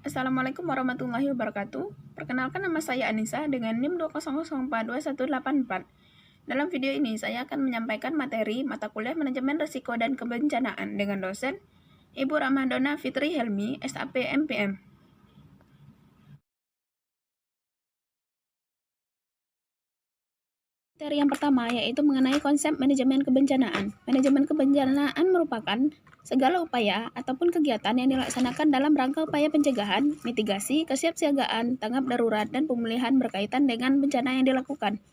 Assalamualaikum warahmatullahi wabarakatuh. Perkenalkan, nama saya Anissa dengan NIM 200421884. Dalam video ini saya akan menyampaikan materi mata kuliah Manajemen Risiko dan Kebencanaan dengan dosen Ibu Ramadhana Fitri Helmi, SAP MPM. Materi yang pertama yaitu mengenai konsep manajemen kebencanaan. Manajemen kebencanaan merupakan segala upaya ataupun kegiatan yang dilaksanakan dalam rangka upaya pencegahan, mitigasi, kesiapsiagaan, tanggap darurat, dan pemulihan berkaitan dengan bencana yang dilakukan,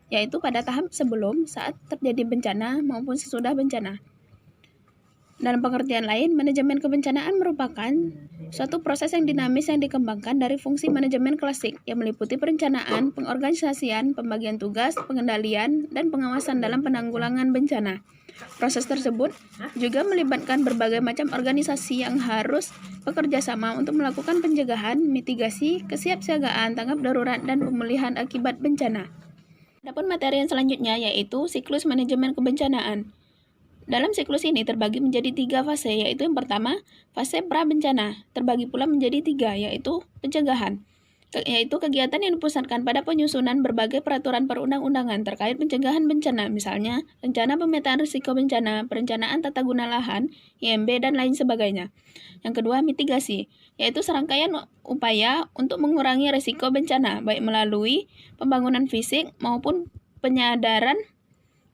yaitu pada tahap sebelum, saat terjadi bencana, maupun sesudah bencana. Dalam pengertian lain, manajemen kebencanaan merupakan suatu proses yang dinamis yang dikembangkan dari fungsi manajemen klasik yang meliputi perencanaan, pengorganisasian, pembagian tugas, pengendalian, dan pengawasan dalam penanggulangan bencana. Proses tersebut juga melibatkan berbagai macam organisasi yang harus bekerja sama untuk melakukan pencegahan, mitigasi, kesiapsiagaan, tanggap darurat, dan pemulihan akibat bencana. Adapun materi yang selanjutnya yaitu siklus manajemen kebencanaan. Dalam siklus ini terbagi menjadi 3 fase, yaitu yang pertama, fase pra-bencana, terbagi pula menjadi 3, yaitu pencegahan, yaitu kegiatan yang dipusatkan pada penyusunan berbagai peraturan perundang-undangan terkait pencegahan bencana, misalnya rencana pemetaan risiko bencana, perencanaan tata guna lahan, IMB, dan lain sebagainya. Yang kedua, mitigasi, yaitu serangkaian upaya untuk mengurangi risiko bencana, baik melalui pembangunan fisik maupun penyadaran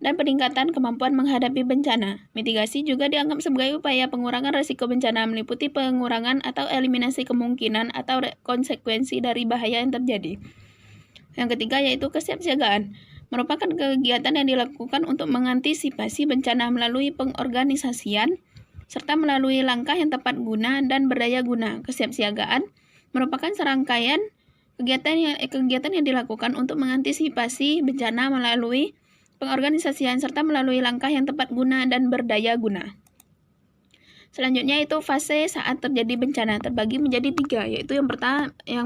dan peningkatan kemampuan menghadapi bencana. Mitigasi juga dianggap sebagai upaya pengurangan risiko bencana, meliputi pengurangan atau eliminasi kemungkinan atau konsekuensi dari bahaya yang terjadi. Yang ketiga yaitu kesiapsiagaan, merupakan kegiatan yang dilakukan untuk mengantisipasi bencana melalui pengorganisasian serta melalui langkah yang tepat guna dan berdaya guna. Kesiapsiagaan merupakan serangkaian kegiatan yang dilakukan untuk mengantisipasi bencana melalui pengorganisasian serta melalui langkah yang tepat guna dan berdaya guna. Selanjutnya itu fase saat terjadi bencana, terbagi menjadi 3, yaitu yang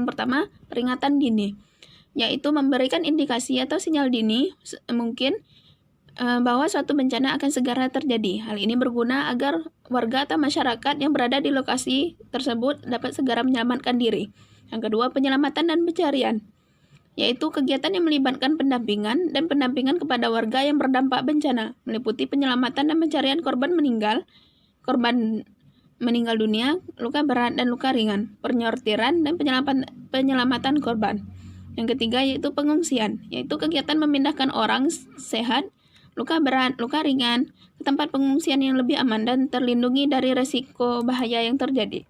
pertama peringatan dini, yaitu memberikan indikasi atau sinyal dini mungkin bahwa suatu bencana akan segera terjadi. Hal ini berguna agar warga atau masyarakat yang berada di lokasi tersebut dapat segera menyelamatkan diri. Yang kedua, penyelamatan dan pencarian, yaitu kegiatan yang melibatkan pendampingan kepada warga yang berdampak bencana, meliputi penyelamatan dan pencarian korban meninggal dunia, luka berat dan luka ringan, penyortiran dan penyelamatan korban. Yang ketiga yaitu pengungsian, yaitu kegiatan memindahkan orang sehat, luka berat, luka ringan ke tempat pengungsian yang lebih aman dan terlindungi dari risiko bahaya yang terjadi.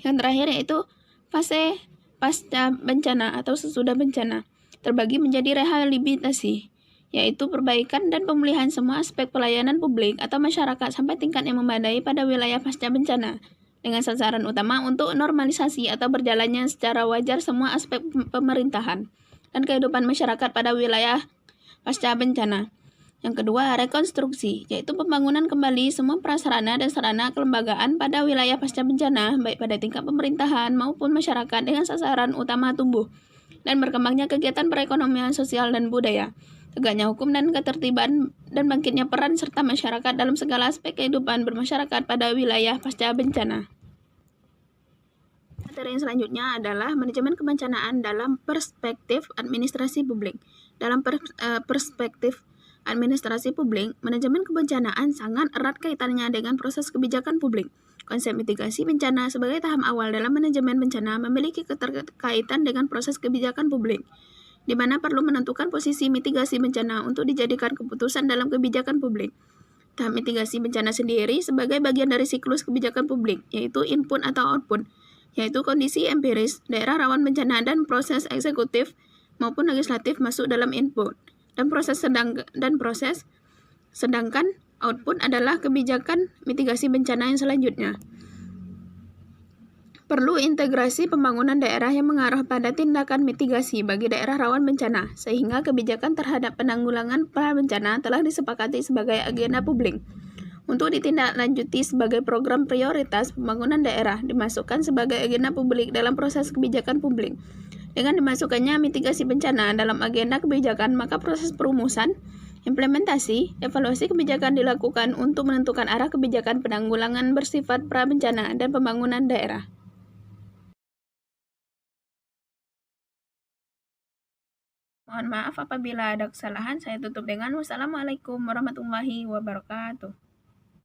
Yang terakhir yaitu fase pasca bencana atau sesudah bencana, terbagi menjadi rehabilitasi, yaitu perbaikan dan pemulihan semua aspek pelayanan publik atau masyarakat sampai tingkat yang memadai pada wilayah pasca bencana, dengan sasaran utama untuk normalisasi atau berjalannya secara wajar semua aspek pemerintahan dan kehidupan masyarakat pada wilayah pasca bencana. Yang kedua, rekonstruksi, yaitu pembangunan kembali semua prasarana dan sarana kelembagaan pada wilayah pasca bencana, baik pada tingkat pemerintahan maupun masyarakat dengan sasaran utama tumbuh dan berkembangnya kegiatan perekonomian, sosial, dan budaya, tegaknya hukum dan ketertiban, dan bangkitnya peran serta masyarakat dalam segala aspek kehidupan bermasyarakat pada wilayah pasca bencana. Materi yang selanjutnya adalah manajemen kebencanaan dalam perspektif administrasi publik. Dalam perspektif administrasi publik, manajemen kebencanaan sangat erat kaitannya dengan proses kebijakan publik. Konsep mitigasi bencana sebagai tahap awal dalam manajemen bencana memiliki keterkaitan dengan proses kebijakan publik, di mana perlu menentukan posisi mitigasi bencana untuk dijadikan keputusan dalam kebijakan publik. Tahap mitigasi bencana sendiri sebagai bagian dari siklus kebijakan publik, yaitu input atau output, yaitu kondisi empiris, daerah rawan bencana, dan proses eksekutif maupun legislatif masuk dalam input. Sedangkan output adalah kebijakan mitigasi bencana yang selanjutnya. Perlu integrasi pembangunan daerah yang mengarah pada tindakan mitigasi bagi daerah rawan bencana, sehingga kebijakan terhadap penanggulangan pra-bencana telah disepakati sebagai agenda publik. Untuk ditindaklanjuti sebagai program prioritas pembangunan daerah, dimasukkan sebagai agenda publik dalam proses kebijakan publik. Dengan dimasukkannya mitigasi bencana dalam agenda kebijakan, maka proses perumusan, implementasi, evaluasi kebijakan dilakukan untuk menentukan arah kebijakan penanggulangan bersifat pra-bencana dan pembangunan daerah. Mohon maaf apabila ada kesalahan. Saya tutup dengan wassalamualaikum warahmatullahi wabarakatuh.